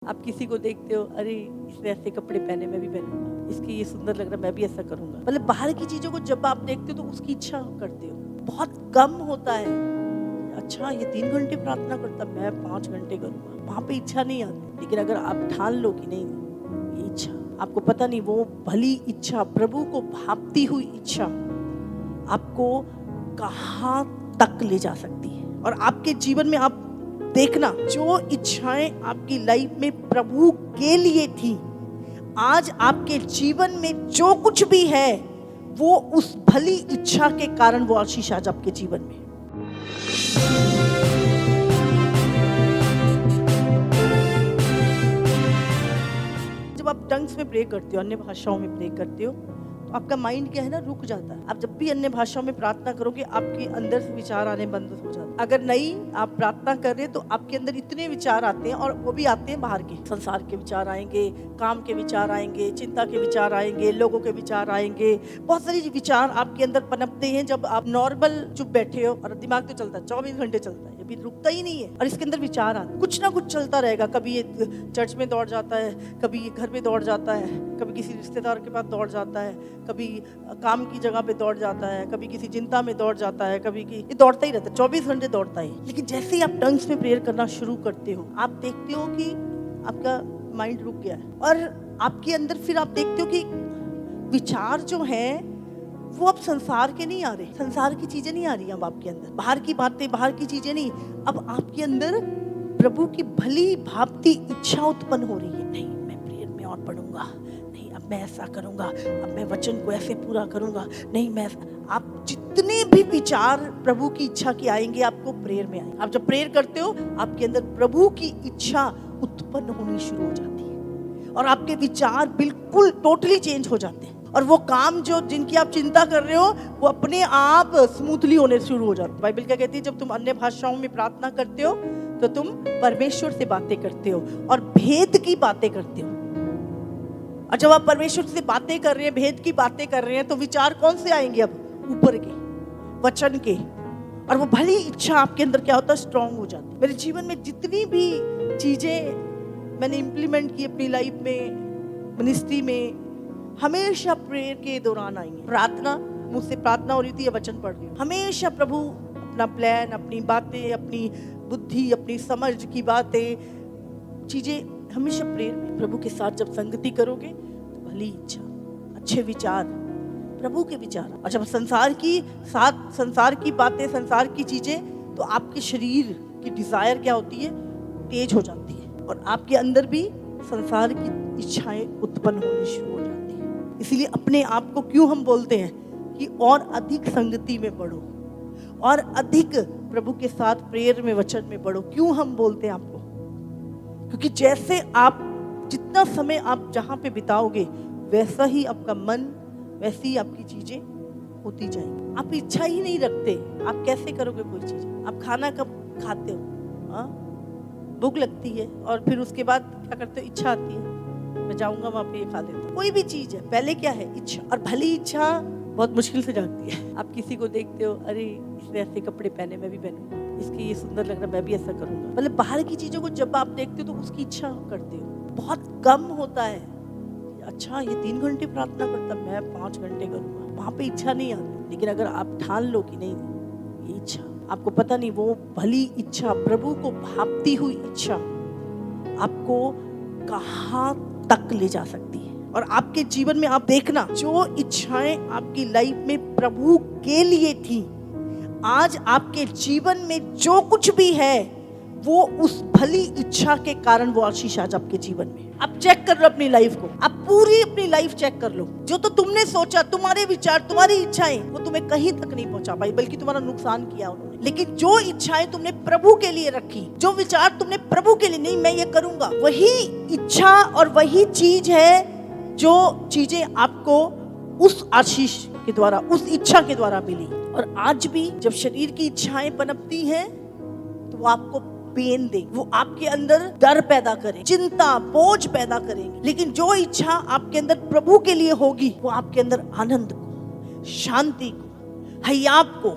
आप किसी को देखते हो, अरे इसने ऐसे कपड़े पहने, मैं भी पहनूंगा, इसके ये सुंदर लग रहा है, मैं भी ऐसा करूंगा। मतलब बाहर की चीजों को जब आप देखते हो तो उसकी इच्छा करते हो। बहुत कम होता है, अच्छा ये 3 घंटे प्रार्थना करता, मैं 5 घंटे करूंगा, वहां पे इच्छा नहीं आती। लेकिन अगर आप ठान लो कि नहीं, ये इच्छा, आपको पता नहीं वो भली इच्छा, प्रभु को भापती हुई इच्छा आपको कहां तक ले जा सकती है। और आपके जीवन में आप देखना, जो इच्छाएं आपकी लाइफ में प्रभु के लिए थी, आज आपके जीवन में जो कुछ भी है वो उस भली इच्छा के कारण वो आशीष आज आपके जीवन में। जब आप टंग्स में प्रे करते हो, अन्य भाषाओं में प्रे करते हो, तो आपका माइंड क्या है ना, रुक जाता है। आप जब भी अन्य भाषाओं में प्रार्थना करोगे, आपके अंदर से विचार आने बंद हो जाते हैं। अगर नहीं आप प्रार्थना कर रहे तो आपके अंदर इतने विचार आते हैं, और वो भी आते हैं बाहर के, संसार के विचार आएंगे, काम के विचार आएंगे, चिंता के विचार आएंगे, लोगों के विचार आएंगे, बहुत सारी विचार आपके अंदर पनपते हैं। जब आप नॉर्मल चुप बैठे हो, और दिमाग तो चलता है, 24 घंटे चलता है, अभी रुकता ही नहीं है, और इसके अंदर विचार आते, कुछ ना कुछ चलता रहेगा। कभी ये चर्च में दौड़ जाता है, कभी ये घर में दौड़ जाता है, कभी किसी रिश्तेदार के पास दौड़ जाता है, कभी काम की जगह पे दौड़ जाता है, कभी किसी चिंता में दौड़ जाता है, कभी की ये दौड़ता ही रहता है, 24 घंटे दौड़ता है। लेकिन जैसे ही आप टंग्स में प्रेयर करना शुरू करते हो, आप देखते हो कि आपका माइंड रुक गया है, और आपके अंदर फिर आप देखते हो कि विचार जो है वो अब संसार के नहीं आ रहे, संसार की चीजें नहीं आ रही अब आपके अंदर, बाहर की बातें, बाहर की चीजें नहीं, अब आपके अंदर प्रभु की भली भापती इच्छा उत्पन्न हो रही है। नहीं, मैं प्रेयर में और पढ़ूंगा, नहीं अब मैं ऐसा करूंगा, अब मैं वचन को ऐसे पूरा करूंगा, नहीं मैं, आप जितने भी विचार प्रभु की इच्छा के आएंगे आपको प्रेयर में आएंगे। आप जब प्रेयर करते हो, आपके अंदर प्रभु की इच्छा उत्पन्न होनी शुरू हो जाती है, और आपके विचार बिल्कुल टोटली चेंज हो जाते हैं, और वो काम जो जिनकी आप चिंता कर रहे हो वो अपने आप स्मूथली होने शुरू हो जाते हैं। बाइबल क्या कहती है, जब तुम अन्य भाषाओं में प्रार्थना करते हो तो तुम परमेश्वर से बातें करते हो और भेद की बातें करते हो। और जब आप परमेश्वर से बातें कर रहे हैं, भेद की बातें कर रहे हैं, तो विचार कौन से आएंगे? अब ऊपर के, वचन के, और वो भली इच्छा आपके अंदर क्या होता है, स्ट्रांग हो जाती है। मेरे जीवन में जितनी भी चीजें मैंने इम्प्लीमेंट की अपनी लाइफ में, मिनिस्ट्री में, हमेशा प्रेयर के दौरान आई है। प्रार्थना, मुझसे प्रार्थना हो रही थी या वचन पढ़ रही हूँ, हमेशा प्रभु अपना प्लान, अपनी बातें, अपनी बुद्धि, अपनी समझ की बातें, चीजें हमेशा प्रेयर में। प्रभु के साथ जब संगति करोगे तो भली इच्छा, अच्छे विचार, प्रभु के विचार, और जब संसार की बातें, संसार की चीजें, तो आपके शरीर की डिजायर क्या होती है, तेज हो जाती है, और आपके अंदर भी संसार की इच्छाएं उत्पन्न होनी शुरू हो जाती है। इसीलिए अपने आप को क्यों हम बोलते हैं कि और अधिक संगति में बढ़ो, और अधिक प्रभु के साथ प्रेयर में, वचन में बढ़ो। क्यों हम बोलते हैं आपको? क्योंकि जैसे आप जितना समय आप जहां पे बिताओगे, वैसा ही आपका मन, वैसी ही आपकी चीजें होती जाएंगी। आप इच्छा ही नहीं रखते, आप कैसे करोगे कोई चीज? आप खाना कब खाते हो? भूख लगती है, और फिर उसके बाद क्या करते हो? इच्छा आती है, मैं जाऊंगा वहां पे, ये खा लेता हूं। कोई भी चीज है, पहले क्या है? इच्छा। और भली इच्छा बहुत मुश्किल से जागती है। आप किसी को देखते हो, अरे इसने ऐसे कपड़े पहने, मैं भी पहनूंगा, इसके ये सुंदर लग रहा है, मैं भी ऐसा करूंगा। मतलब बाहर की चीजों को जब आप देखते हो तो उसकी इच्छा करते हो। बहुत कम होता है, अच्छा ये 3 घंटे प्रार्थना करता, मैं 5 घंटे करूंगा, वहां पे इच्छा नहीं आती। लेकिन अगर आप ठान लो कि नहीं, ये इच्छा, आपको पता नहीं वो भली इच्छा, प्रभु को भापती हुई इच्छा आपको कहां तक ले जा सकती है। और आपके जीवन में आप देखना, जो इच्छाएं आपकी लाइफ में प्रभु के लिए थी, आज आपके जीवन में जो कुछ भी है वो उस भली इच्छा के कारण वो आशीष आज आपके जीवन में। आप चेक कर लो अपनी लाइफ को, आप पूरी अपनी लाइफ चेक कर लो। जो तो तुमने सोचा, तुम्हारे विचार, तुम्हारी इच्छाएं, वो तुम्हें कहीं तक नहीं पहुंचा पाई, बल्कि तुम्हारा नुकसान किया उन्होंने। लेकिन जो इच्छाएं तुमने प्रभु के लिए रखी, जो विचार तुमने प्रभु के लिए, नहीं मैं ये करूंगा, वही इच्छा और वही चीज है जो चीजें आपको उस आशीष के द्वारा, उस इच्छा के द्वारा मिली। और आज भी जब शरीर की इच्छाएं पनपती हैं तो वो आपको पेन दे, वो आपके अंदर डर पैदा करे, चिंता, बोझ पैदा करेंगे। लेकिन जो इच्छा आपके अंदर प्रभु के लिए होगी, वो आपके अंदर आनंद को, शांति को, हयाब को,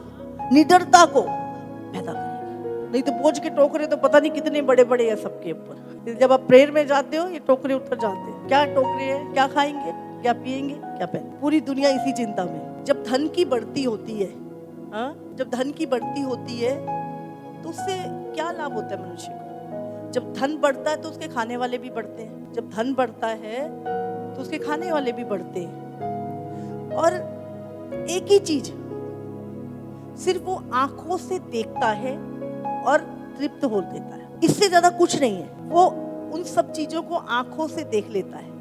निडरता को पैदा करेगी। नहीं तो बोझ के टोकरे तो पता नहीं कितने बड़े बड़े हैं सबके ऊपर। जब आप प्रेयर में जाते हो ये टोकरे उतर जाते हैं। क्या टोकरे है? क्या खाएंगे, क्या पिएंगे, क्या पहनेंगे? पूरी दुनिया इसी चिंता में। जब धन की बढ़ती होती है, जब धन की बढ़ती होती है तो उससे क्या लाभ होता है मनुष्य को? जब धन बढ़ता है तो उसके खाने वाले भी बढ़ते हैं। जब धन बढ़ता है तो उसके खाने वाले भी बढ़ते हैं। और एक ही चीज सिर्फ वो आंखों से देखता है और तृप्त हो लेता है, इससे ज्यादा कुछ नहीं है। वो उन सब चीजों को आंखों से देख लेता है,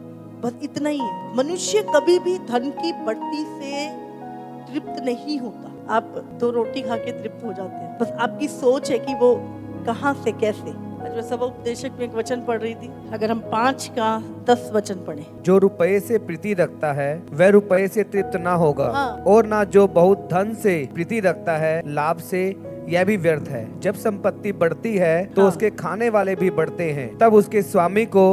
बस इतना ही है। मनुष्य कभी भी धन की बढ़ती से तृप्त नहीं होता। आप 2 रोटी खा के तृप्त हो जाते हैं, बस आपकी सोच है कि वो कहां से कैसे। आज मैं सभा उपदेशक में एक वचन पढ़ रही थी, अगर हम 5 का 10 वचन पढ़े, जो रुपये से प्रीति रखता है वह रुपये से तृप्त ना होगा, और ना जो बहुत धन से प्रीति रखता है लाभ से, यह भी व्यर्थ है। जब संपत्ति बढ़ती है तो उसके खाने वाले भी बढ़ते हैं, तब उसके स्वामी को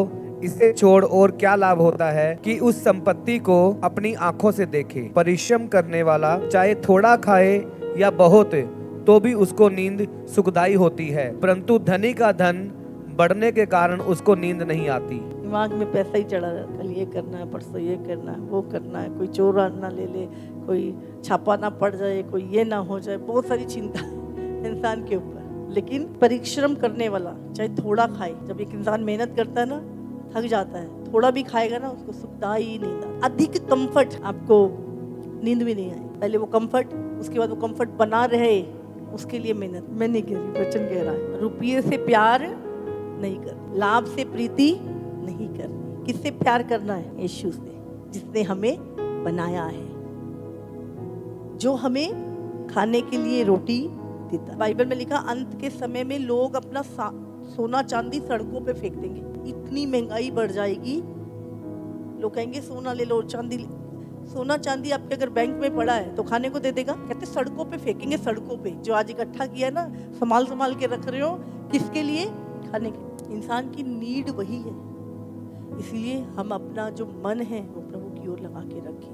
इसे छोड़ और क्या लाभ होता है कि उस संपत्ति को अपनी आंखों से देखे। परिश्रम करने वाला चाहे थोड़ा खाए या बहुत, तो भी उसको नींद सुखदाई होती है, परंतु धनी का धन बढ़ने के कारण उसको नींद नहीं आती। दिमाग में पैसा ही चढ़ा रहता है, कल ये करना है, परसों ये करना है, वो करना है, कोई चोरा ना ले ले, कोई छापा ना पड़ जाए, कोई ये ना हो जाए, बहुत सारी चिंता है इंसान के ऊपर। लेकिन परिश्रम करने वाला चाहे थोड़ा खाए, जब एक इंसान मेहनत करता है ना, थक जाता है, थोड़ा भी खाएगा ना, उसको सुखदाई नींद आती। अधिक कंफर्ट, आपको नींद भी नहीं आए, पहले वो कंफर्ट, उसके बाद वो कंफर्ट बना रहे, उसके लिए मेहनत। मैं नहीं कह रही, वचन कह रहा है, रुपये से प्यार नहीं कर, लाभ से प्रीति नहीं करनी। किससे प्यार करना है? यीशु से, जिसने हमें बनाया है, जो हमें खाने के लिए रोटी देता। बाइबल में लिखा, अंत के समय में लोग अपना सोना चांदी सड़कों पे फेंक देंगे। इतनी महंगाई बढ़ जाएगी, लोग कहेंगे सोना ले लो, चांदी ले। सोना चांदी आपके अगर बैंक में पड़ा है तो खाने को दे देगा? कहते सड़कों पे फेंकेंगे। सड़कों पे जो आज इकट्ठा किया ना, संभाल के रख रहे हो, किसके लिए? खाने के। इंसान की नीड वही है, इसलिए हम अपना जो मन है वो प्रभु की ओर लगा के रखें।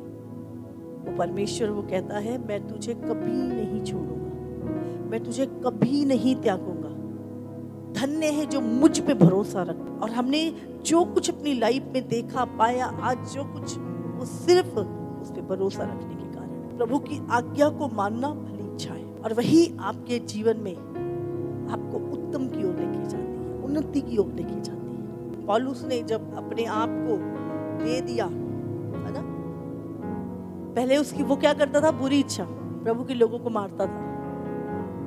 वो परमेश्वर वो कहता है, मैं तुझे कभी नहीं छोड़ूंगा, मैं तुझे कभी नहीं त्यागूंगा। धन्य है जो मुझ पे भरोसा रखता। और हमने जो कुछ अपनी लाइफ में देखा पाया, आज जो कुछ, वो सिर्फ उस पे भरोसा रखने के कारण। प्रभु की आज्ञा को मानना भली इच्छा है, और वही आपके जीवन में आपको उत्तम की ओर लेके जाती है, उन्नति की ओर लेके जाती है। पौलुस ने जब अपने आप को दे दिया, है ना, पहले उसकी वो क्या करता था? बुरी इच्छा, प्रभु के लोगों को मारता था।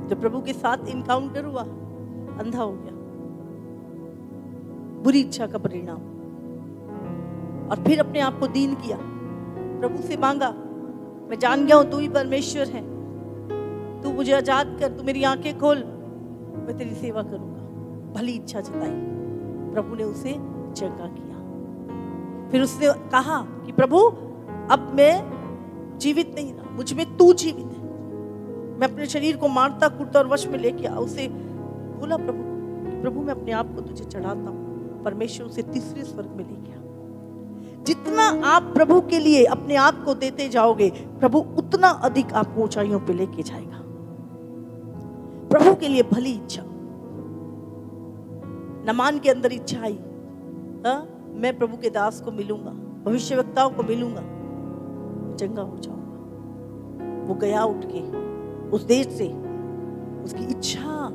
जब प्रभु के साथ इनकाउंटर हुआ, अंधा हो गया, बुरी इच्छा का परिणाम। और फिर अपने आप को दीन किया, प्रभु से मांगा, मैं जान गया हूं तू ही परमेश्वर है, तू मुझे आजाद कर, तू मेरी आंखें खोल, मैं तेरी सेवा करूंगा। भली इच्छा जताई, प्रभु ने उसे चंगा किया। फिर उसने कहा कि प्रभु अब मैं जीवित नहीं रहा, मुझ में तू जीवित है, मैं अपने शरीर को मारता कूटता और वश में लेके आ। उसे बोला प्रभु मैं अपने आप को तुझे चढ़ाता हूँ। परमेश्वर उसे तीसरे स्वर्ग में ले गया। जितना आप प्रभु के लिए अपने आप को देते जाओगे, प्रभु उतना अधिक आपको ऊंचाइयों पे लेके जाएगा। प्रभु के लिए भली इच्छा। नमान के अंदर इच्छा आई, मैं प्रभु के दास को मिलूंगा, भविष्यवक्ताओं को मिलूंगा, चंगा हो जाऊंगा। वो गया उठ के उस देश से, उसकी इच्छा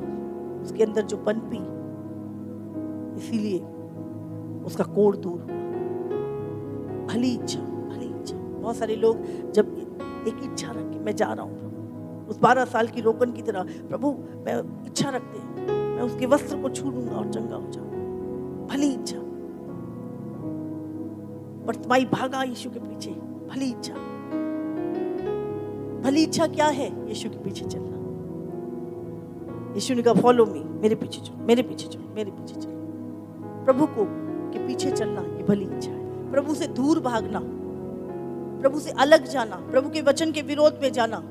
उसके अंदर जो पनपी, इसीलिए उसका कोढ़ दूर हुआ। भली इच्छा, भली इच्छा। बहुत सारे लोग जब एक इच्छा रख के, मैं जा रहा हूँ प्रभु, उस 12 साल की रोकन की तरह, प्रभु मैं इच्छा रखते हैं, मैं उसके वस्त्र को छू लूंगा और चंगा हो जाऊंगा। भली इच्छा। बरतमाई भागा यीशु के पीछे, भली इच्छा। भली इच्छा क्या है? यीशु के पीछे चलना। यीशु ने कहा फॉलो मी, मेरे पीछे चलो, मेरे पीछे चलो, मेरे पीछे चलो। प्रभु को के पीछे चलना ये भली इच्छा है। प्रभु से दूर भागना, प्रभु से अलग जाना, प्रभु के वचन के विरोध में जाना,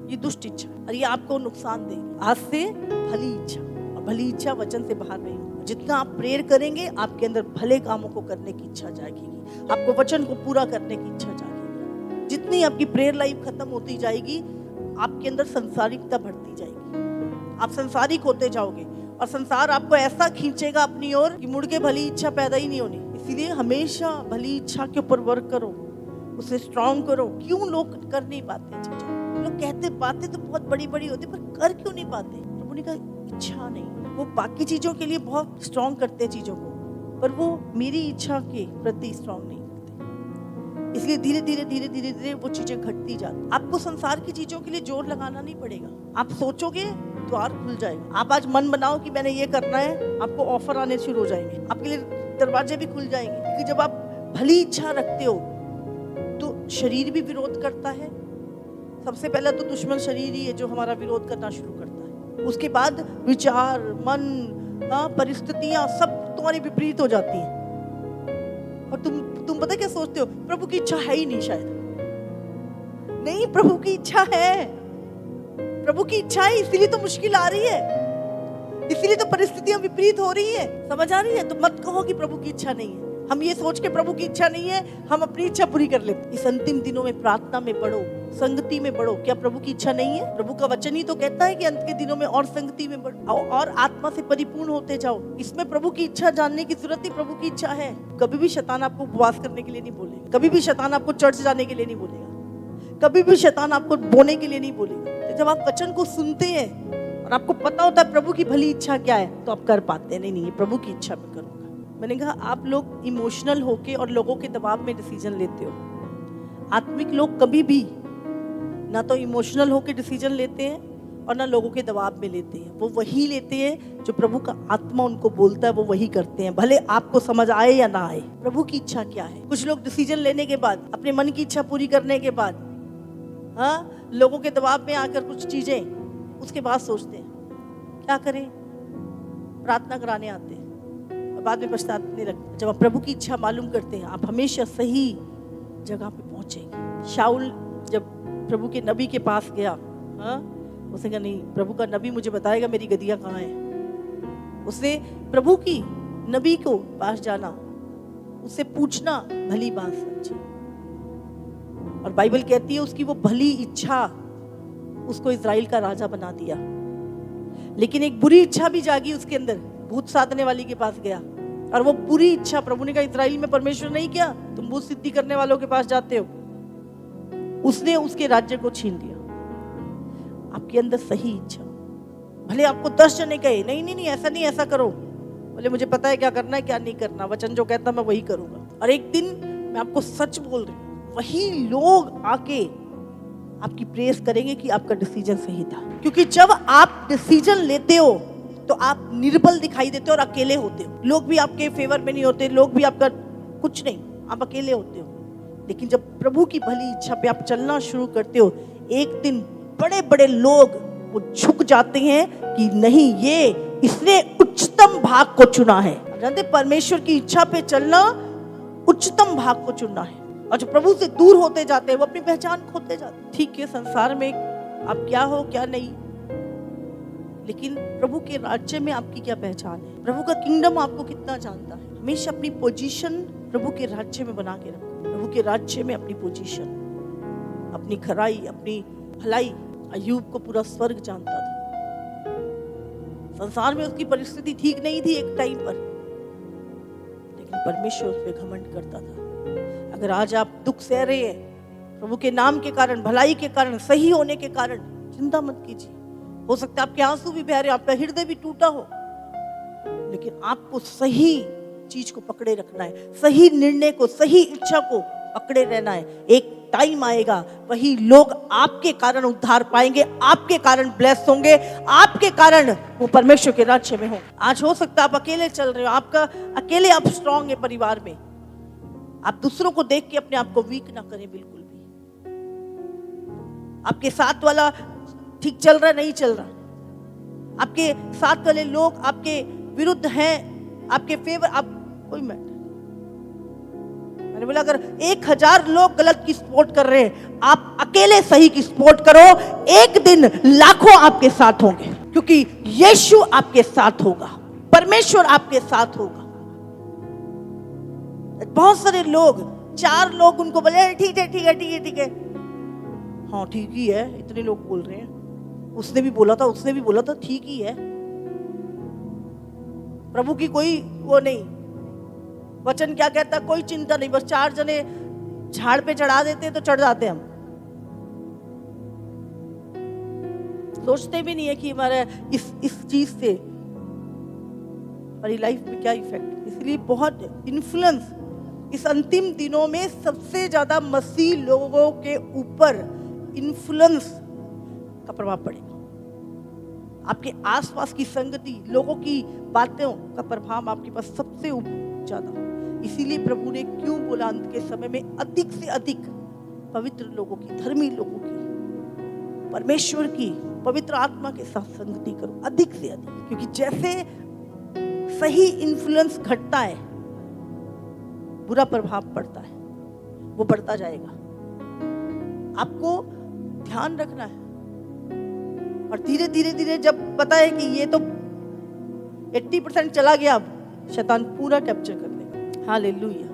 ये दुष्ट इच्छा है और ये आपको नुकसान देगी। आज से भली इच्छा, और भली इच्छा वचन से बाहर नहीं होगी। जितना आप प्रेयर करेंगे, आपके अंदर भले कामों को करने की इच्छा जागेगी, आपको वचन को पूरा करने की इच्छा जागेगी। जितनी आपकी प्रेयर लाइफ खत्म होती जाएगी, आपके अंदर संसारिकता बढ़ती जाएगी, आप संसारिक होते जाओगे। और संसार आपको ऐसा खींचेगा अपनी ओर कि मुड़ के भली इच्छा पैदा ही नहीं होनी। इसीलिए हमेशा भली इच्छा के ऊपर वर्क करो, उसे स्ट्रॉन्ग करो। क्यों लोग कर नहीं पाते चीजें? लोग कहते बातें तो बहुत बड़ी बड़ी होती पर कर क्यों नहीं पाते? प्रभु ने कहा इच्छा नहीं। वो बाकी चीजों के लिए बहुत स्ट्रॉन्ग करते हैं चीजों को, पर वो मेरी इच्छा के प्रति स्ट्रॉन्ग नहीं करते। इसलिए धीरे धीरे धीरे धीरे धीरे वो चीजें घटती जाती। आपको संसार की चीजों के लिए जोर लगाना नहीं पड़ेगा। आप सोचोगे द्वार खुल जाएगा। आप आज मन बनाओ कि मैंने ये करना है, आपको ऑफर आने शुरू हो जाएंगे, आपके लिए दरवाजे भी खुल जाएंगे। क्योंकि जब आप भली इच्छा रखते हो तो शरीर भी विरोध करता है। सबसे पहले तो दुश्मन शरीर ही है जो हमारा विरोध करना शुरू करता है। उसके बाद विचार, मन, परिस्थितियां सब तुम्हारी विपरीत हो जाती हैं। और तुम पता क्या सोचते हो? प्रभु की इच्छा है ही नहीं शायद। नहीं, प्रभु की इच्छा है। प्रभु की इच्छा है, इसीलिए तो मुश्किल आ रही है, इसीलिए तो परिस्थितियां विपरीत हो रही है। समझ आ रही है? तो मत कहो कि प्रभु की इच्छा नहीं है। हम ये सोच के प्रभु की इच्छा नहीं है, हम अपनी इच्छा पूरी कर लेते। इस अंतिम दिनों में प्रार्थना में बढ़ो, संगति में बढ़ो। क्या प्रभु की इच्छा नहीं है? प्रभु का वचन ही तो कहता है कि अंत के दिनों में और संगति में बढ़ो और आत्मा से परिपूर्ण होते जाओ। इसमें प्रभु की इच्छा जानने की जरूरत ही प्रभु की इच्छा है। कभी भी शैतान आपको उपवास करने के लिए नहीं बोलेगा, कभी भी शैतान आपको चर्च जाने के लिए नहीं बोलेगा, कभी भी शैतान आपको बोने के लिए नहीं बोलेगा। तो जब आप वचन को सुनते हैं और आपको पता होता है प्रभु की भली इच्छा क्या है, तो आप कर पाते हैं। नहीं, प्रभु की इच्छा में करूंगा। मैंने कहा आप लोग इमोशनल होके और लोगों के दबाव में डिसीजन लेते हो। आत्मिक लोग कभी भी ना तो इमोशनल होके डिसीजन लेते हैं और ना लोगों के दबाव में लेते हैं। वो वही लेते हैं जो प्रभु का आत्मा उनको बोलता है, वो वही करते हैं, भले आपको समझ आए या ना आए। प्रभु की इच्छा क्या है? कुछ लोग डिसीजन लेने के बाद, अपने मन की इच्छा पूरी करने के बाद, लोगों के दबाव में आकर कुछ चीजें, उसके बाद सोचते हैं क्या करें, प्रार्थना कराने आते हैं, बाद में पछताने लगते। जब आप प्रभु की इच्छा मालूम करते हैं, आप हमेशा सही जगह पे पहुंचेंगे। शाऊल जब प्रभु के नबी के पास गया, उसने कहा नहीं, प्रभु का नबी मुझे बताएगा मेरी गदिया कहाँ है। उसने प्रभु की नबी को पास जाना, उससे पूछना भली बात समझी। और बाइबल कहती है उसकी वो भली इच्छा उसको इजराइल का राजा बना दिया। लेकिन एक बुरी इच्छा भी जागी उसके अंदर। भूत साधने वाली के पास गया और वो बुरी इच्छा, प्रभु ने कहा इजराइल में परमेश्वर नहीं क्या, तुम भूत सिद्धि करने वालों के पास जाते हो। उसने उसके राज्य को छीन लिया। आपके अंदर सही इच्छा, भले आपको 10 जने कहे नहीं ऐसा नहीं, ऐसा करो, बोले मुझे पता है क्या करना है क्या नहीं करना, वचन जो कहता मैं वही करूंगा। और एक दिन मैं आपको सच बोल रही हूँ, वही लोग आके आपकी प्रेस करेंगे कि आपका डिसीजन सही था। क्योंकि जब आप डिसीजन लेते हो तो आप निर्बल दिखाई देते हो और अकेले होते हो। लोग भी आपके फेवर में नहीं होते, लोग भी आपका कुछ नहीं, आप अकेले होते हो। लेकिन जब प्रभु की भली इच्छा पे आप चलना शुरू करते हो, एक दिन बड़े बड़े लोग वो झुक जाते हैं कि नहीं, ये इसने उच्चतम भाग को चुना है। जानते, परमेश्वर की इच्छा पे चलना उच्चतम भाग को चुनना है। और जो प्रभु से दूर होते जाते हैं वो अपनी पहचान खोते जाते हैं। ठीक है, संसार में आप क्या हो क्या नहीं, लेकिन प्रभु के राज्य में आपकी क्या पहचान है? प्रभु का किंगडम आपको कितना जानता है? हमेशा अपनी पोजीशन प्रभु के राज्य में बना के रखो। प्रभु के राज्य में अपनी पोजीशन, अपनी खराई, अपनी भलाई। अय्यूब को पूरा स्वर्ग जानता था। संसार में उसकी परिस्थिति ठीक नहीं थी एक टाइम पर, लेकिन परमेश्वर उस पर घमंड करता था। अगर आज आप दुख सह रहे हैं प्रभु के नाम के कारण, भलाई के कारण, सही होने के कारण, चिंता मत कीजिए। हो सकता है आपके आंसू भी बह रहे हो, आपका हृदय भी टूटा हो, लेकिन आपको सही चीज को पकड़े रखना है, सही निर्णय को, सही इच्छा को पकड़े रहना है। एक टाइम आएगा, वही लोग आपके कारण उद्धार पाएंगे, आपके कारण ब्लेस होंगे, आपके कारण वो परमेश्वर के राज्य में होंगे। आज हो सकता है आप अकेले चल रहे हो, आपका अकेले आप स्ट्रांग है परिवार में। आप दूसरों को देख के अपने आप को वीक ना करें बिल्कुल भी। आपके साथ वाला ठीक चल रहा नहीं चल रहा, आपके साथ वाले लोग आपके विरुद्ध हैं, आपके फेवर, आप कोई मैटर। मैंने बोला अगर 1000 लोग गलत की सपोर्ट कर रहे हैं, आप अकेले सही की सपोर्ट करो, एक दिन लाखों आपके साथ होंगे, क्योंकि यीशु आपके साथ होगा, परमेश्वर आपके साथ होगा। बहुत सारे लोग, 4 लोग उनको बोले ठीक है ठीक है ठीक है ठीक है, हाँ ठीक ही है, इतने लोग बोल रहे हैं, उसने भी बोला था, उसने भी बोला था, ठीक ही है। प्रभु की कोई वो नहीं। वचन क्या कहता, कोई चिंता नहीं, बस 4 जने झाड़ पे चढ़ा देते तो चढ़ जाते हम। सोचते भी नहीं है कि हमारे इस चीज से हमारी लाइफ में क्या इफेक्ट। इसलिए बहुत इन्फ्लुएंस इस अंतिम दिनों में सबसे ज्यादा मसीह लोगों के ऊपर इन्फ्लुएंस का प्रभाव पड़ेगा। आपके आसपास की संगति, लोगों की बातों का प्रभाव आपके पास सबसे ज्यादा। इसीलिए प्रभु ने क्यों बोला अंत के समय में अधिक से अधिक पवित्र लोगों की, धर्मी लोगों की, परमेश्वर की, पवित्र आत्मा के साथ संगति करो अधिक से अधिक। क्योंकि जैसे सही इन्फ्लुएंस घटता है, बुरा प्रभाव पड़ता है, वो बढ़ता जाएगा। आपको ध्यान रखना है। और धीरे धीरे धीरे जब पता है कि ये तो 80% चला गया, अब शैतान पूरा कैप्चर कर लेगा। हालेलुया।